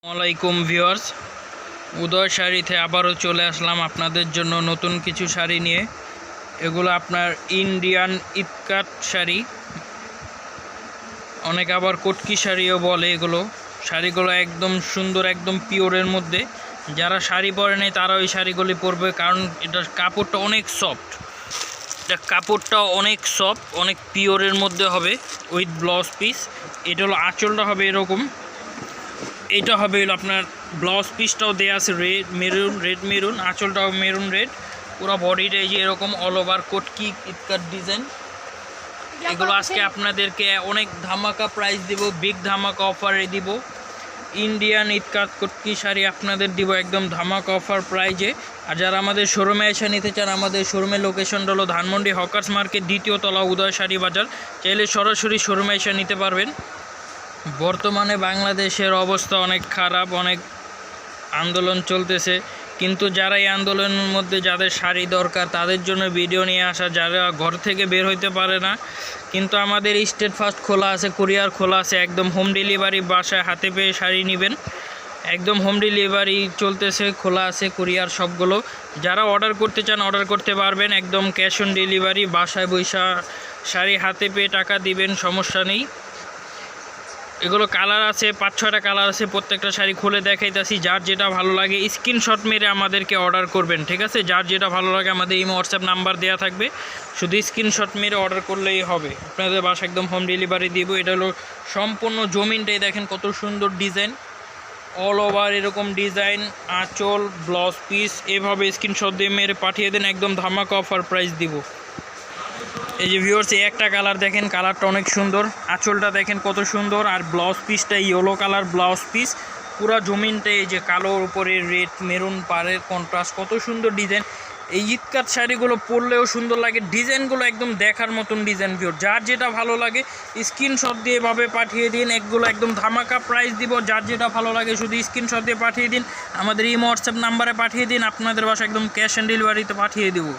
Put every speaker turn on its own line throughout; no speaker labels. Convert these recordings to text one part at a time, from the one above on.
আসসালামাইকুম ভিউয়ার্স, উদয় শাড়িতে আবারও চলে আসলাম আপনাদের জন্য নতুন কিছু শাড়ি নিয়ে। এগুলো আপনার ইন্ডিয়ান ইটকাট শাড়ি, অনেকে আবার কটকি শাড়িও বলে। শাড়িগুলো একদম সুন্দর, একদম পিওরের মধ্যে। যারা শাড়ি পরে নেই তারা ওই শাড়িগুলি পরবে, কারণ এটার কাপড়টা অনেক সফট। অনেক পিওরের মধ্যে হবে উইথ ব্লাউজ পিস। এটা হলো আঁচলটা হবে এরকম, এটা হবে আপনার ব্লাউজ পিসটাও দেওয়া আছে রেড মেরুন, আঁচলটাও মেরুন রেড, পুরো বডিটা এই যে এরকম অল ওভার কটকি ইটকাট ডিজাইন। এগুলো আজকে আপনাদেরকে অনেক ধামাকা প্রাইস দিব, বিগ ধামাকা অফারে দিব। ইন্ডিয়ান ইটকাট কটকি শাড়ি আপনাদের দিব একদম ধামাকা অফার প্রাইজে। আর যারা আমাদের শোরুমে এসে নিতে চান, আমাদের শোরুমের লোকেশনটা হলো ধানমন্ডি হকার্স মার্কেট, 2য় তলা, উদয় শাড়ি বাজার। চাইলে সরাসরি শোরুমে এসে নিতে পারবেন। বর্তমানে বাংলাদেশের অবস্থা অনেক খারাপ, অনেক আন্দোলন চলতেছে, কিন্তু যারা এই আন্দোলনের মধ্যে যাদের শাড়ি দরকার তাদের জন্য ভিডিও নিয়ে আসা। যারা ঘর থেকে বের হইতে পারে না, কিন্তু আমাদের স্টেট ফাস্ট খোলা আছে, কুরিয়ার খোলা আছে, একদম হোম ডেলিভারি, বাসায় হাতে পেয়ে শাড়ি নেবেন। একদম হোম ডেলিভারি চলতেছে, খোলা আছে কুরিয়ার সবগুলো। যারা অর্ডার করতে চান অর্ডার করতে পারবেন, একদম ক্যাশ অন ডেলিভারি, বাসায় বৈশা শাড়ি হাতে পেয়ে টাকা দিবেন, সমস্যা নেই। এগুলো কালার আছে 5-6টা কালার আছে, প্রত্যেকটা শাড়ি খুলে দেখাইতেছি। যার যেটা ভালো লাগে স্ক্রিনশট মেরে আমাদেরকে অর্ডার করবেন, ঠিক আছে? যার যেটা ভালো লাগে আমাদের ইমো হোয়াটসঅ্যাপ নাম্বার দেওয়া থাকবে, শুধু স্ক্রিনশট মেরে অর্ডার করলেই হবে। আপনাদের বাসা একদম হোম ডেলিভারি দিব। এটা হলো সম্পূর্ণ জমিনটাই দেখেন কত সুন্দর ডিজাইন, অল ওভার এরকম ডিজাইন, আঁচল, ব্লাউজ পিস। এভাবে স্ক্রিনশট দিয়ে মেরে পাঠিয়ে দেন, একদম ধামাকা অফার প্রাইস দিব। এই যে ভিউয়ার্স, এই একটা কালার দেখেন, কালারটা অনেক সুন্দর, আঁচলটা দেখেন কত সুন্দর, আর ব্লাউজ পিসটা ইয়েলো কালার ব্লাউজ পিস। পুরা জমিনটা এই যে কালোর উপরে রেড মেরুন পাড়ের কন্ট্রাস্ট, কত সুন্দর ডিজাইন। এই ইটকাট শাড়িগুলো পরলেও সুন্দর লাগে, ডিজাইনগুলো একদম দেখার মতন ডিজাইন। ভিউয়ার, যার যেটা ভালো লাগে স্ক্রিনশট দিয়ে এভাবে পাঠিয়ে দিন, এগুলো একদম ধামাকা প্রাইস দিব। যার যেটা ভালো লাগে শুধু স্ক্রিনশট দিয়ে পাঠিয়ে দিন, আমাদের ইমো হোয়াটসঅ্যাপ নাম্বারে পাঠিয়ে দিন, আপনাদের বাসা একদম ক্যাশ অন ডেলিভারিতে পাঠিয়ে দেবো।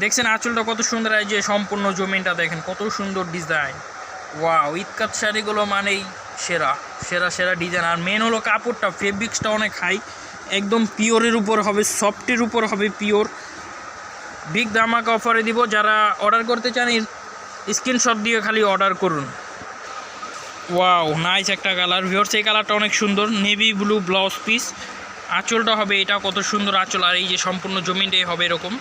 দেখছেন আঁচলটা কত সুন্দর, এই যে সম্পূর্ণ জমিনটা দেখেন কত সুন্দর ডিজাইন। ওয়াও, ইটকাট শাড়িগুলো মানেই সেরা সেরা সেরা ডিজাইন। আর মেন হলো কাপড়টা, ফেব্রিক্সটা অনেক হাই, একদম পিওরের উপর হবে, সফটের উপর হবে, পিওর। বিগ ধামাকা অফারে দিব। যারা অর্ডার করতে চান স্ক্রিনশট দিয়ে খালি অর্ডার করুন। ওয়াও, নাইস একটা কালার ভিউয়ার্স, এই কালারটা অনেক সুন্দর, নেভি ব্লু ব্লাউজ পিস, আঁচলটা হবে এটা কত সুন্দর আঁচল। আর এই যে সম্পূর্ণ জমিনটাই হবে এরকম।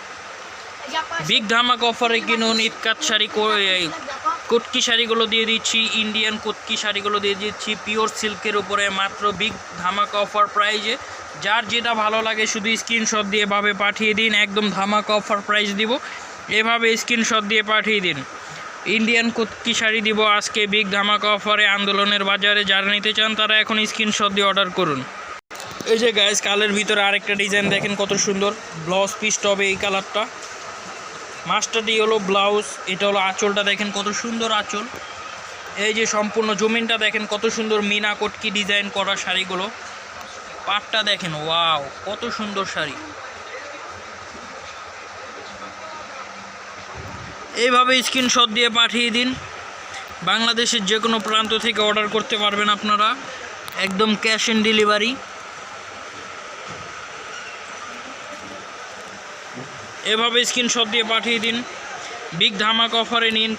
বিগ ধামাকা অফারে কিনুন ইটকাট শাড়ি, কটকি শাড়িগুলো দিয়ে দিচ্ছি, ইন্ডিয়ান কটকি শাড়িগুলো দিয়ে দিচ্ছি পিওর সিল্কের উপরে, মাত্র বিগ ধামাকা অফার প্রাইজে। যার যেটা ভালো লাগে শুধু স্ক্রিনশট দিয়ে এভাবে পাঠিয়ে দিন, একদম ধামাকা অফার প্রাইস দিব। এভাবে স্ক্রিনশট দিয়ে পাঠিয়ে দিন। ইন্ডিয়ান কটকি শাড়ি দিব আজকে বিগ ধামাকা অফারে আন্দোলনের বাজারে। যারা নিতে চান তারা এখন স্ক্রিনশট দিয়ে অর্ডার করুন। এই যে গাইস, কালের ভিতরে আরেকটা ডিজাইন দেখেন কত সুন্দর, ব্লাউজ পিসটা হবে এই কালারটা, মাস্টারটি হলো ব্লাউজ, এটা হলো আঁচলটা দেখেন কত সুন্দর আঁচল। এই যে সম্পূর্ণ জমিনটা দেখেন কত সুন্দর, মিনা কটকি ডিজাইন করা শাড়িগুলো, পাটটা দেখেন, ওয়াও কত সুন্দর শাড়ি। এইভাবে স্ক্রিনশট দিয়ে পাঠিয়ে দিন, বাংলাদেশের যে কোনো প্রান্ত থেকে অর্ডার করতে পারবেন আপনারা, একদম ক্যাশ অন ডেলিভারি। এভাবে স্ক্রিনশট দিয়ে পাঠিয়ে দিন। বিগ ধামাকা অফারে নিন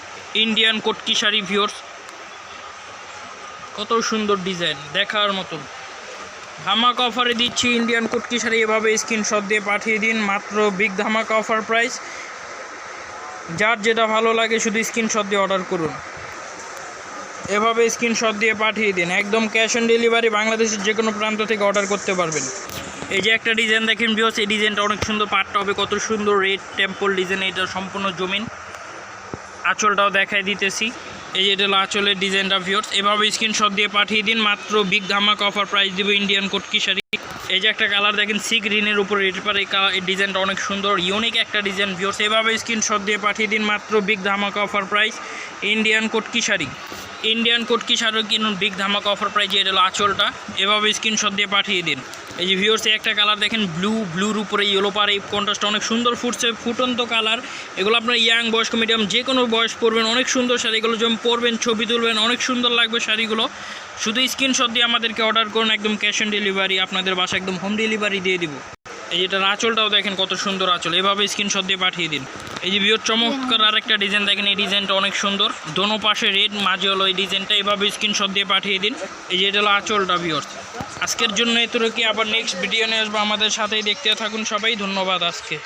ইন্ডিয়ান কটকি শাড়ি। ভিউয়ার্স, কত সুন্দর ডিজাইন, দেখার মতন। ধামাকা অফারে দিচ্ছি ইন্ডিয়ান কটকি শাড়ি, এভাবে স্ক্রিনশট দিয়ে পাঠিয়ে দিন, মাত্র বিগ ধামাকা অফার প্রাইস। যার যেটা ভালো লাগে শুধু স্ক্রিনশট দিয়ে অর্ডার করুন। এভাবে স্ক্রিনশট দিয়ে পাঠিয়ে দিন, একদম ক্যাশ অন ডেলিভারি, বাংলাদেশের যে কোনো প্রান্ত থেকে অর্ডার করতে পারবেন। এই যে একটা ডিজাইন দেখেন ভিউয়ার্স, এই ডিজাইনটা অনেক সুন্দর, পাটটা হবে কত সুন্দর রেড টেম্পল ডিজাইন, এটা সম্পূর্ণ জমিন। আঁচলটাও দেখাই দিতেছি, এই যে এটা হলো আঁচলের ডিজাইনটা ভিউয়ার্স। এভাবে স্ক্রিনশট দিয়ে পাঠিয়ে দিন, মাত্র বিগ ধামাকা অফার প্রাইস দিব ইন্ডিয়ান কটকি শাড়ি। এই যে একটা কালার দেখেন সি গ্রিনের উপর, এই ডিজাইনটা অনেক সুন্দর, ইউনিক একটা ডিজাইন ভিউয়ার্স। এভাবে স্ক্রিনশট দিয়ে পাঠিয়ে দিন, মাত্র বিগ ধামাকা অফার প্রাইস ইন্ডিয়ান কটকি শাড়ি। ইন্ডিয়ান কোটকি শাড়ি কিনুন বিগ ধামাকা অফার প্রাইজে। এটা হলো আঁচলটা, এভাবে স্ক্রিনশট দিয়ে পাঠিয়ে দিন। এই যে ভিউয়ার্স একটা কালার দেখেন, ব্লুর উপরে ইয়েলো পার, এই কন্ট্রাস্টটা অনেক সুন্দর ফুটছে, ফুটন্ত কালার। এগুলো আপনার ইয়াং বয়স্ক মিডিয়াম যে কোনো বয়স পরবেন, অনেক সুন্দর শাড়িগুলো যেমন পরবেন ছবি তুলবেন অনেক সুন্দর লাগবে শাড়িগুলো। শুধু স্ক্রিনশট দিয়ে আমাদেরকে অর্ডার করুন, একদম ক্যাশ অন ডেলিভারি, আপনাদের বাসা একদম হোম ডেলিভারি দিয়ে দিব। এই যেটার আঁচলটাও দেখেন কত সুন্দর আঁচল, এভাবে স্ক্রিনশট দিয়ে পাঠিয়ে দিন। এই যে ভিউয়ার চমৎকার আরেকটা ডিজাইন দেখেন, এই ডিজাইনটা অনেক সুন্দর, দোনো পাশে রেড, মাঝে হলো এই ডিজাইনটা, এভাবে স্ক্রিনশট দিয়ে পাঠিয়ে দিন। এই যে এটা হলো আঁচলটা ভিউয়ার্স। আজকের জন্য এতটুকু, আবার নেক্সট ভিডিও নিয়ে আসবো, আমাদের সাথেই দেখতে থাকুন সবাই। ধন্যবাদ আজকে।